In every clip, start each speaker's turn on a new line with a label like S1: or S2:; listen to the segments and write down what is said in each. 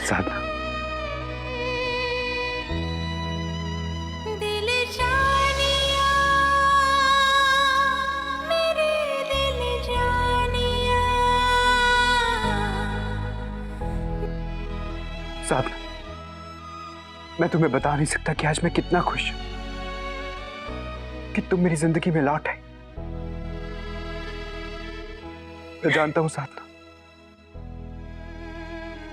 S1: साधना,
S2: दिल जानिया, मेरे दिल जानिया।
S1: साधना, मैं तुम्हें बता नहीं सकता कि आज मैं कितना खुश हूं कि तुम मेरी जिंदगी में लौट आई। मैं जानता हूं साधना,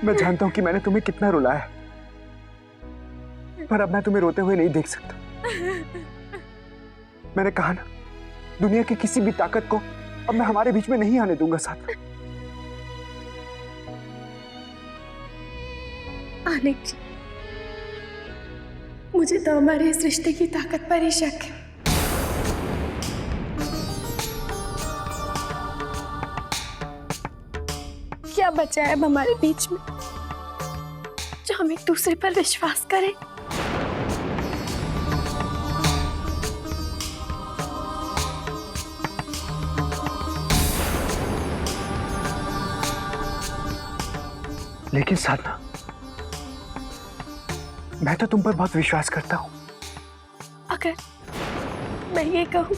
S1: मैं जानता हूं कि मैंने तुम्हें कितना रुलाया, पर अब मैं तुम्हें रोते हुए नहीं देख सकता। मैंने कहा ना, दुनिया की किसी भी ताकत को अब मैं हमारे बीच में नहीं आने दूंगा साधना।
S3: आलिक जी, मुझे तो हमारे इस रिश्ते की ताकत पर ही शक है। क्या बचा है अब हमारे बीच में जो हम एक दूसरे पर विश्वास करें?
S1: लेकिन साधना, मैं तो तुम पर बहुत विश्वास करता हूं।
S3: अगर मैं ये कहूं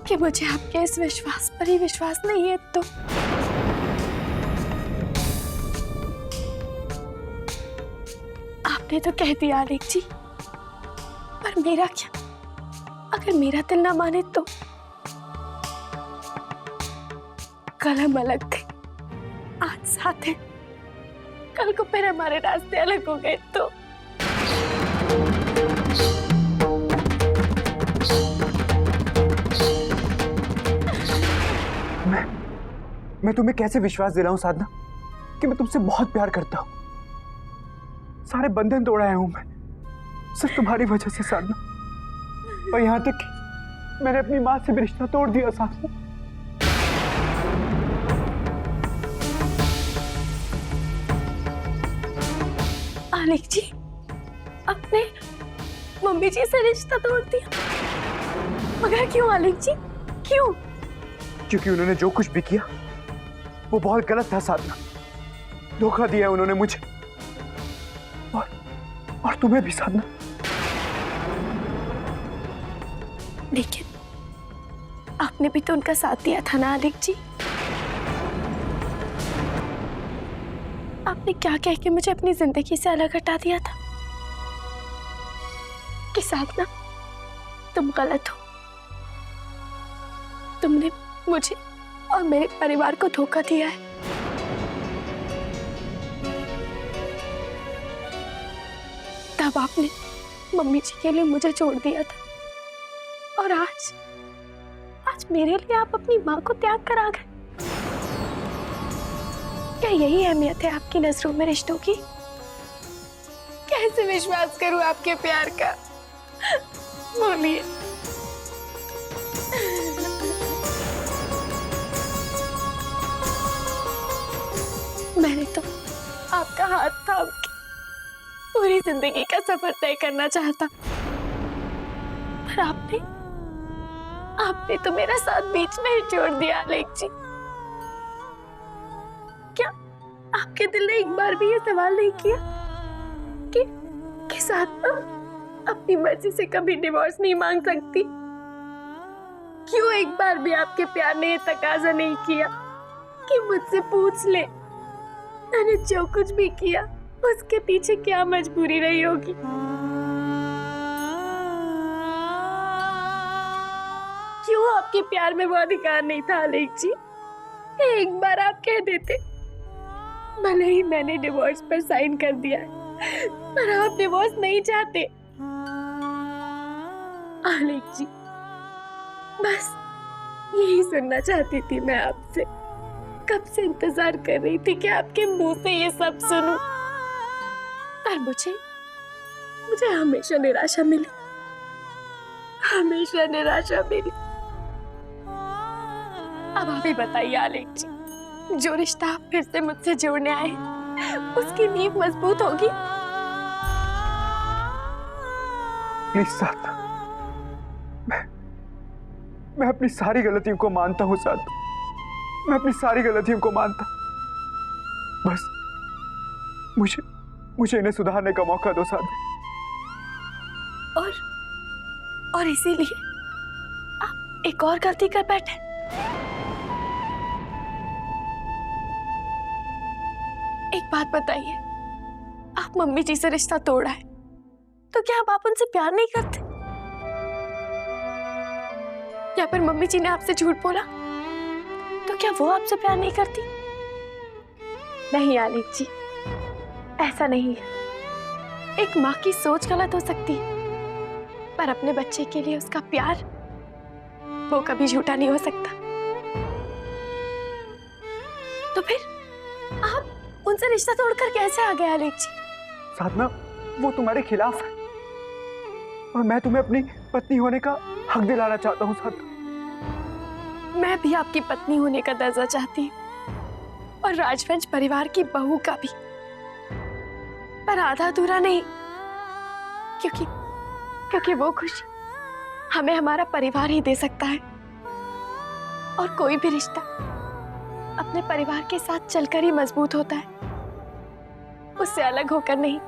S3: कि मुझे आपके इस विश्वास पर ही विश्वास नहीं है तो आपने तो कह दिया आलिक जी, पर मेरा क्या? अगर मेरा दिल ना माने तो? कल हम अलग थे, आज साथ हैं, कल को फिर हमारे रास्ते अलग हो गए तो?
S1: मैं तुम्हें कैसे विश्वास दिलाऊं साधना कि मैं तुमसे बहुत प्यार करता हूं। सारे बंधन तोड़ाया हूं मैं सिर्फ तुम्हारी वजह से साधना, और यहां तक कि मैंने अपनी मां से भी रिश्ता तोड़ दिया साधना।
S3: आलिक जी, अपने मम्मी जी से रिश्ता तोड़ दिया? मगर क्यों आलिक जी, क्यों?
S1: क्योंकि उन्होंने जो कुछ भी किया वो बहुत गलत था साधना। धोखा दिया उन्होंने मुझे और तुम्हें भी साधना।
S3: लेकिन आपने भी तो उनका साथ दिया था ना आलिक जी? आपने क्या कह के मुझे अपनी जिंदगी से अलग हटा दिया था कि साधना तुम गलत हो, तुमने मुझे और मेरे परिवार को धोखा दिया है। तब आपने मम्मी जी के लिए मुझे छोड़ दिया था और आज मेरे लिए आप अपनी माँ को त्याग कर आ गए। क्या यही अहमियत है आपकी नजरों में रिश्तों की? कैसे विश्वास करूं आपके प्यार का? बोलिए। मैंने तो आपका हाथ थाम के पूरी जिंदगी का सफर तय करना चाहता, पर आपने तो मेरा साथ बीच में ही छोड़ दिया आलिक जी। क्या आपके दिल ने एक बार भी ये सवाल नहीं किया कि साधना अपनी मर्जी से कभी डिवोर्स नहीं मांग सकती? क्यों एक बार भी आपके प्यार ने ये तकाजा नहीं किया कि मुझसे पूछ ले मैंने जो कुछ भी किया उसके पीछे क्या मजबूरी रही होगी? क्यों आपके प्यार में वो अधिकार नहीं था आलिक जी? एक बार आप कह देते, भले ही मैंने डिवोर्स पर साइन कर दिया है, पर आप डिवोर्स नहीं चाहते। आलिक जी, बस यही सुनना चाहती थी मैं आपसे। कब से इंतजार कर रही थी कि आपके मुंह से ये सब सुनूं, पर मुझे हमेशा निराशा मिली, हमेशा निराशा मिली। अब आप ही बताइए आलिक जी, जो रिश्ता आप फिर से मुझसे जोड़ने आए उसकी नींव मजबूत होगी?
S1: प्लीज साधना, मैं अपनी सारी गलतियों को मानता हूं साधना, मैं अपनी सारी गलतियों को मानता हूं। मुझे इन्हें सुधारने का मौका दो साधना।
S3: और इसीलिए आप एक और गलती कर बैठे। एक बात बताइए, आप मम्मी जी से रिश्ता तोड़ा है तो क्या अब आप उनसे प्यार नहीं करते? या फिर मम्मी जी ने आपसे झूठ बोला तो क्या वो आपसे प्यार नहीं करती? नहीं आलिक जी, ऐसा नहीं है। एक माँ की सोच गलत हो सकती है, पर अपने बच्चे के लिए उसका प्यार वो कभी झूठा नहीं हो सकता। तो फिर आप उनसे रिश्ता तोड़कर कैसे आ गए आलिक जी?
S1: साधना, वो तुम्हारे खिलाफ है और मैं तुम्हें अपनी पत्नी होने का हक दिलाना चाहता हूँ साधना।
S3: मैं भी आपकी पत्नी होने का दर्जा चाहती हूँ और राजवंश परिवार की बहू का भी, पर आधा अधूरा नहीं, क्योंकि वो खुशी हमें हमारा परिवार ही दे सकता है और कोई भी रिश्ता अपने परिवार के साथ चलकर ही मजबूत होता है, उससे अलग होकर नहीं।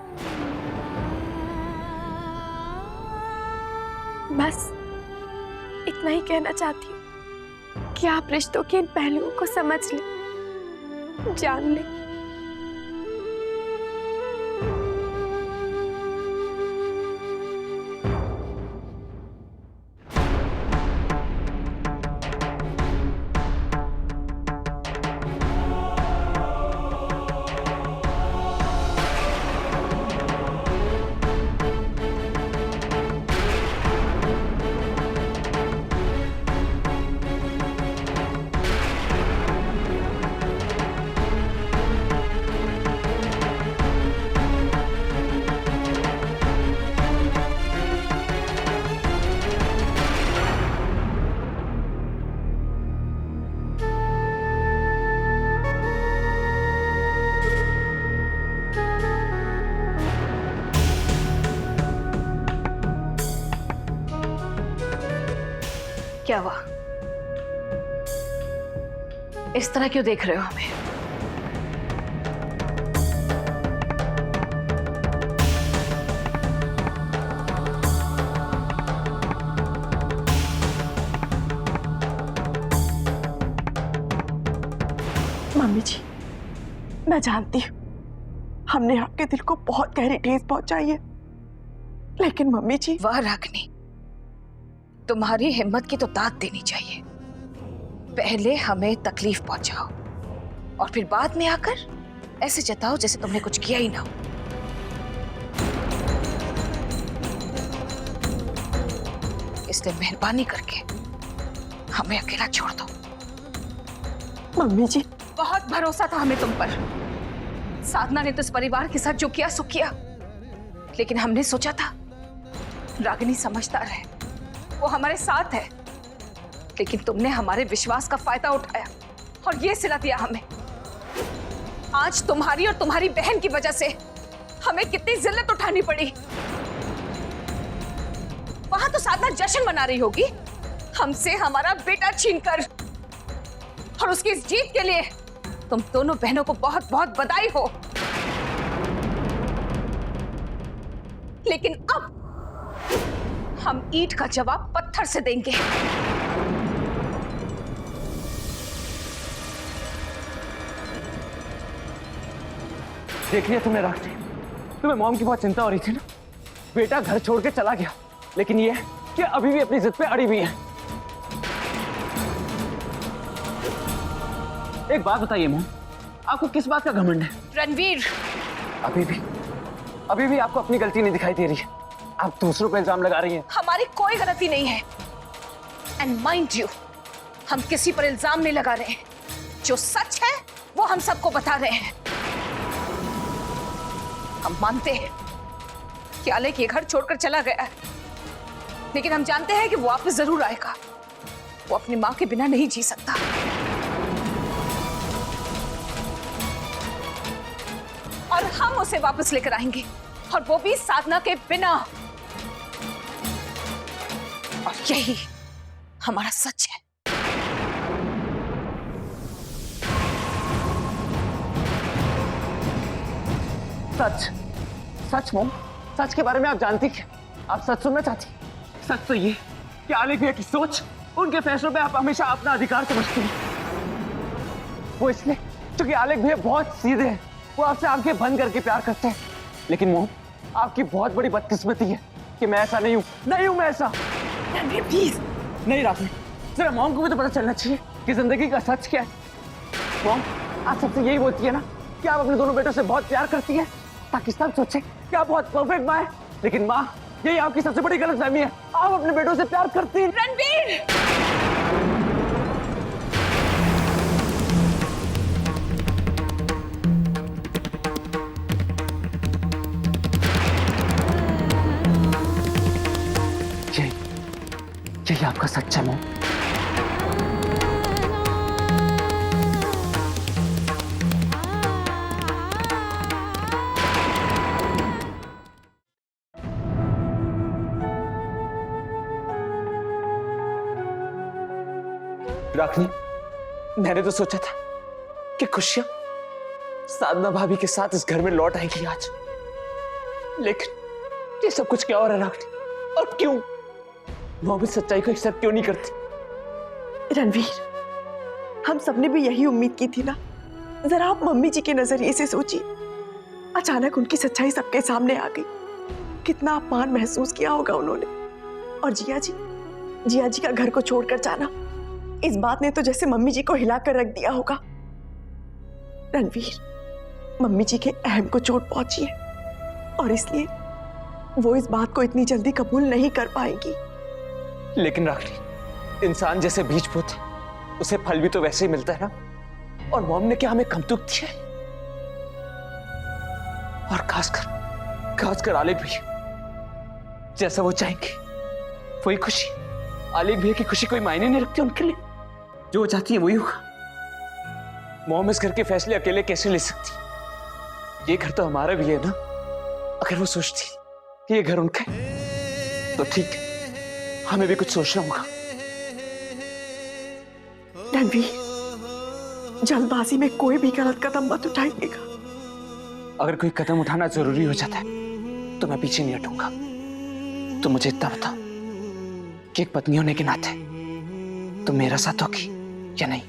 S3: बस इतना ही कहना चाहती हूँ कि आप रिश्तों के इन पहलुओं को समझ लें, जान लें।
S4: क्या हुआ? इस तरह क्यों देख रहे हो हमें?
S5: मम्मी जी, मैं जानती हूँ हमने आपके दिल को बहुत गहरी ठेस पहुंचाई है, लेकिन मम्मी जी।
S4: वह रागिनी, तुम्हारी हिम्मत की तो दाद देनी चाहिए। पहले हमें तकलीफ पहुंचाओ और फिर बाद में आकर ऐसे जताओ जैसे तुमने कुछ किया ही ना हो। इसलिए मेहरबानी करके हमें अकेला छोड़ दो।
S5: मम्मी जी,
S4: बहुत भरोसा था हमें तुम पर। साधना ने तो इस परिवार के साथ जो किया सो किया, लेकिन हमने सोचा था रागिनी समझदार है, वो हमारे साथ है, लेकिन तुमने हमारे विश्वास का फायदा उठाया और ये सिला दिया हमें। आज तुम्हारी और तुम्हारी बहन की वजह से हमें कितनी जिल्लत उठानी पड़ी। वहां तो साधना जश्न मना रही होगी हमसे हमारा बेटा छीनकर, और उसकी इस जीत के लिए तुम दोनों बहनों को बहुत बहुत बधाई हो। लेकिन अब हम ईंट का जवाब पत्थर से देंगे।
S1: देख लिया तुमने रागिनी, तुम्हें मॉम की बहुत चिंता हो रही थी ना। बेटा घर छोड़ के चला गया, लेकिन ये कि अभी भी अपनी जिद पे अड़ी हुई है। एक बात बताइए मॉम, आपको किस बात का घमंड है?
S4: रणवीर,
S1: अभी भी आपको अपनी गलती नहीं दिखाई दे रही है। आप दूसरों पर इल्जाम लगा रही हैं।
S4: हमारी कोई गलती नहीं है। एंड माइंड यू, हम किसी पर इल्जाम नहीं लगा रहे हैं। जो सच है वो हम सबको बता रहे हैं। हम मानते हैं कि आलेख ये घर छोड़कर चला गया है, लेकिन हम जानते हैं कि वो वापस जरूर आएगा। वो अपनी मां के बिना नहीं जी सकता। और हम उसे वापस लेकर आएंगे, और वो भी साधना के बिना। और यही हमारा सच है।
S1: सच सच मोम, सच के बारे में आप जानती क्या? आप सच सुनना चाहती? सच तो ये कि आलिक भैया की सोच, उनके फैसलों पे आप हमेशा अपना अधिकार समझती हैं। वो इसलिए क्योंकि आलिक भैया बहुत सीधे हैं, वो आपसे आंखें बंद करके प्यार करते हैं। लेकिन मोम, आपकी बहुत बड़ी बदकिस्मती है कि मैं ऐसा नहीं हूं। नहीं हूं मैं ऐसा। प्लीज नहीं राखी, जरा मॉम को भी तो पता चलना चाहिए कि जिंदगी का सच क्या है। मॉम, आप सबसे यही बोलती है ना कि आप अपने दोनों बेटों से बहुत प्यार करती है ताकि सब सोचे कि आप बहुत परफेक्ट माँ है। लेकिन माँ, यही आपकी सबसे बड़ी गलतफहमी है। आप अपने बेटों से प्यार करती हैं।
S4: रणवीर!
S1: यही आपका सच्चा मोह। राखनी, मैंने तो सोचा था कि खुशियां साधना भाभी के साथ इस घर में लौट आएंगी आज, लेकिन ये सब कुछ क्या हो रहा है राखनी? और क्यों? मोहम्मद सच्चाई को एक्सेप्ट क्यों नहीं करती?
S5: रणवीर, हम सबने भी यही उम्मीद की थी ना। जरा आप मम्मी जी के नजरिए से सोचिए, अचानक उनकी सच्चाई सबके सामने आ गई। कितना अपमान महसूस किया होगा उन्होंने। और जिया जी का घर को छोड़कर जाना, इस बात ने तो जैसे मम्मी जी को हिलाकर रख दिया होगा। रणवीर, मम्मी जी के अहम को चोट पहुंची है और इसलिए वो इस बात को इतनी जल्दी कबूल नहीं कर पाएगी।
S1: लेकिन राखनी, इंसान जैसे बीज बोते उसे फल भी तो वैसे ही मिलता है ना। और मॉम ने क्या हमें कम दुख दिया है? और खासकर आलिक भैया, जैसा वो चाहेंगे वही खुशी। आलिक भैया की खुशी कोई मायने नहीं रखती उनके लिए। जो वो चाहती है वही होगा। मॉम इस घर के फैसले अकेले कैसे ले सकती? ये घर तो हमारा भी है ना। अगर वो सोचती कि ये घर उनका है तो ठीक है, हमें भी कुछ सोचना होगा।
S5: रणवीर, जल्दबाजी में कोई भी गलत कदम मत उठाइएगा।
S1: अगर कोई कदम उठाना जरूरी हो जाता है तो मैं पीछे नहीं हटूंगा। तो मुझे इतना बताओ कि एक पत्नी होने के नाते तुम मेरा साथ होगी या नहीं?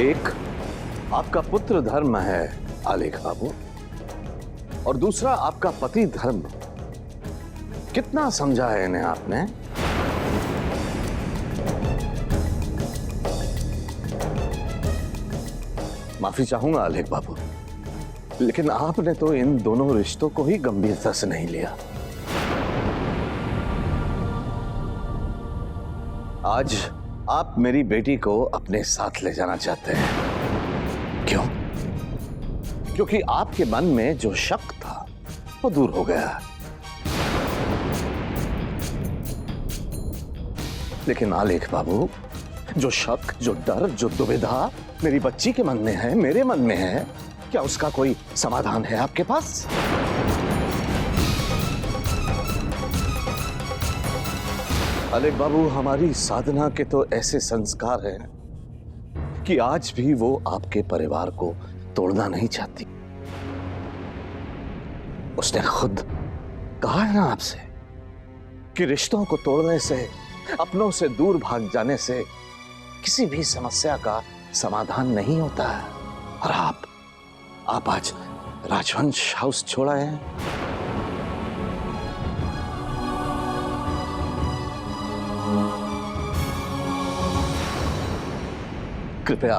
S6: एक आपका पुत्र धर्म है आलिक बाबू, और दूसरा आपका पति धर्म। कितना समझा है इन्हें आपने? माफी चाहूंगा आलिक बाबू, लेकिन आपने तो इन दोनों रिश्तों को ही गंभीरता से नहीं लिया। आज आप मेरी बेटी को अपने साथ ले जाना चाहते हैं। क्यों? क्योंकि आपके मन में जो शक था वो दूर हो गया। लेकिन आलिक बाबू, जो शक, जो डर, जो दुविधा मेरी बच्ची के मन में है, मेरे मन में है, क्या उसका कोई समाधान है आपके पास? आलिक बाबू, हमारी साधना के तो ऐसे संस्कार हैं कि आज भी वो आपके परिवार को तोड़ना नहीं चाहती। उसने खुद कहा है ना आपसे कि रिश्तों को तोड़ने से, अपनों से दूर भाग जाने से किसी भी समस्या का समाधान नहीं होता है। और आप आज राजवंश हाउस छोड़ आए हैं। कृपया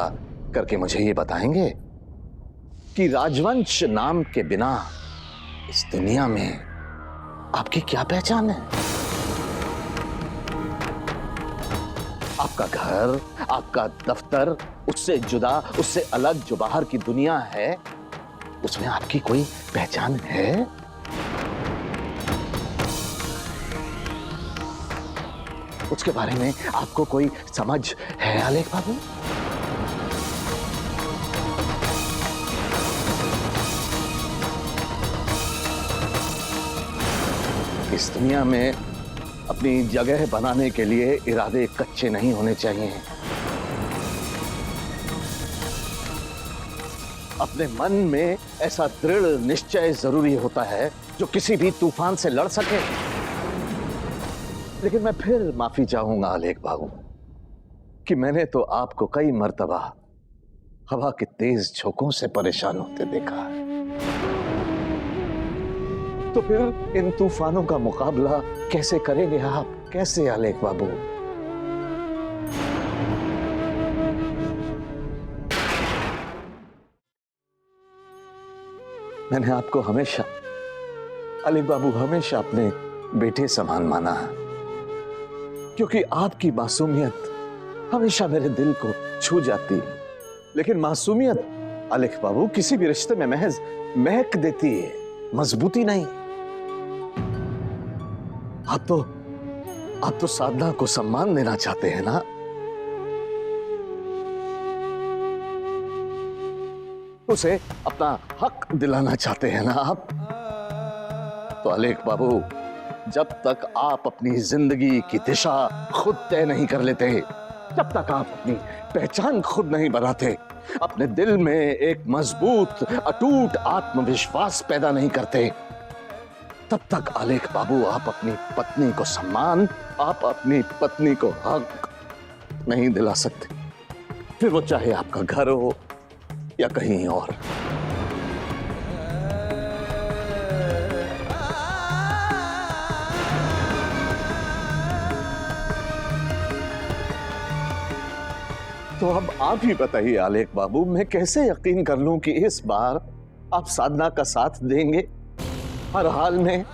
S6: करके मुझे ये बताएंगे कि राजवंश नाम के बिना इस दुनिया में आपकी क्या पहचान है? आपका घर, आपका दफ्तर, उससे जुदा, उससे अलग जो बाहर की दुनिया है, उसमें आपकी कोई पहचान है? उसके बारे में आपको कोई समझ है आलिक बाबू? इस दुनिया में अपनी जगह बनाने के लिए इरादे कच्चे नहीं होने चाहिए। अपने मन में ऐसा दृढ़ निश्चय जरूरी होता है जो किसी भी तूफान से लड़ सके। लेकिन मैं फिर माफी चाहूंगा आलेख बाबू कि मैंने तो आपको कई मर्तबा हवा के तेज झोंकों से परेशान होते देखा है। तो फिर इन तूफानों का मुकाबला कैसे करेंगे आप? कैसे आलेख बाबू? मैंने आपको हमेशा, आलेख बाबू, हमेशा अपने बेटे समान माना है, क्योंकि आपकी मासूमियत हमेशा मेरे दिल को छू जाती है। लेकिन मासूमियत आलेख बाबू किसी भी रिश्ते में महज महक देती है, मजबूती नहीं। आप तो साधना को सम्मान देना चाहते हैं ना? उसे अपना हक दिलाना चाहते हैं ना आप? तो आलेख बाबू, जब तक आप अपनी जिंदगी की दिशा खुद तय नहीं कर लेते, जब तक आप अपनी पहचान खुद नहीं बनाते, अपने दिल में एक मजबूत अटूट आत्मविश्वास पैदा नहीं करते, तब तक आलेख बाबू आप अपनी पत्नी को सम्मान, आप अपनी पत्नी को हक नहीं दिला सकते, फिर वो चाहे आपका घर हो या कहीं और। तो अब आप ही बताइए आलेख बाबू, मैं कैसे यकीन कर लूं कि इस बार आप साधना का साथ देंगे हर हाल में?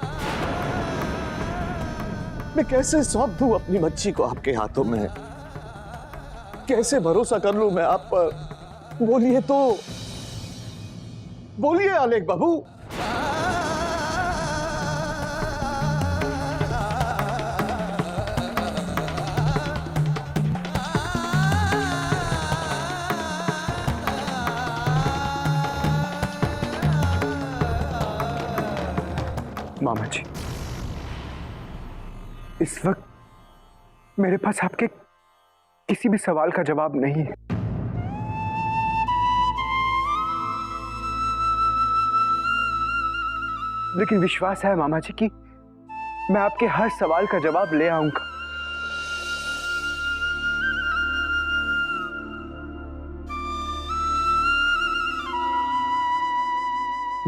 S6: मैं कैसे सौंप दूं अपनी बच्ची को आपके हाथों में? कैसे भरोसा कर लूं मैं आप पर? बोलिए तो, बोलिए आलेख बाबू।
S1: मामा जी, इस वक्त मेरे पास आपके किसी भी सवाल का जवाब नहीं है। लेकिन विश्वास है मामा जी कि मैं आपके हर सवाल का जवाब ले आऊंगा।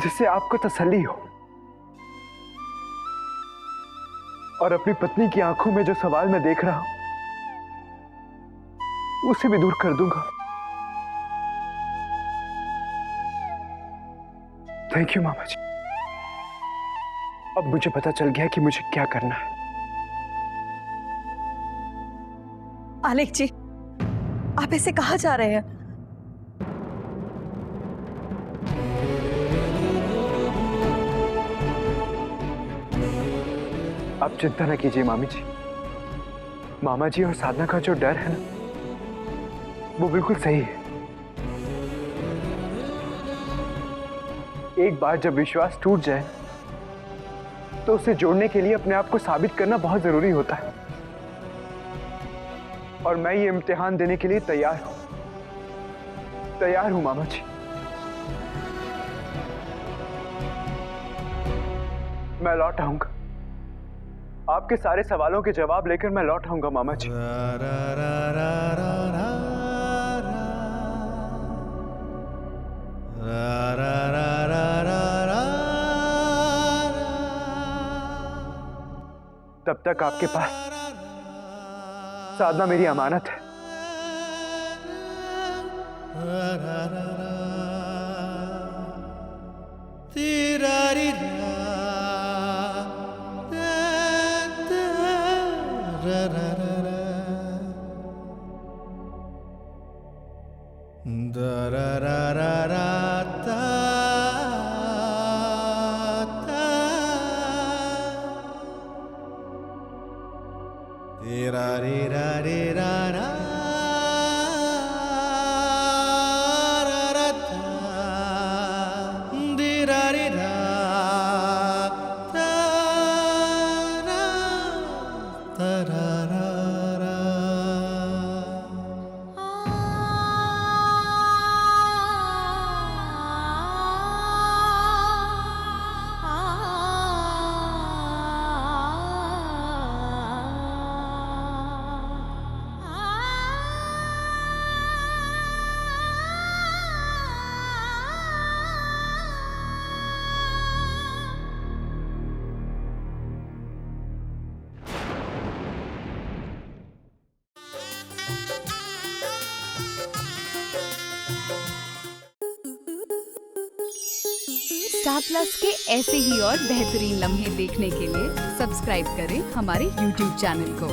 S1: जिससे आपको तसल्ली हो, और अपनी पत्नी की आंखों में जो सवाल मैं देख रहा हूं उसे भी दूर कर दूंगा। थैंक यू मामा जी। अब मुझे पता चल गया कि मुझे क्या करना है।
S5: आलेख जी, आप ऐसे कहाँ जा रहे हैं?
S1: आप चिंता न कीजिए मामी जी। मामा जी और साधना का जो डर है ना, वो बिल्कुल सही है। एक बार जब विश्वास टूट जाए तो उसे जोड़ने के लिए अपने आप को साबित करना बहुत जरूरी होता है, और मैं ये इम्तिहान देने के लिए तैयार हूं मामा जी। मैं लौट आऊंगा, आपके सारे सवालों के जवाब लेकर मैं लौट आऊंगा मामा जी। तब तक आपके पास साधना मेरी अमानत है।
S7: स्टार प्लस के ऐसे ही और बेहतरीन लम्हे देखने के लिए सब्सक्राइब करें हमारे YouTube चैनल को।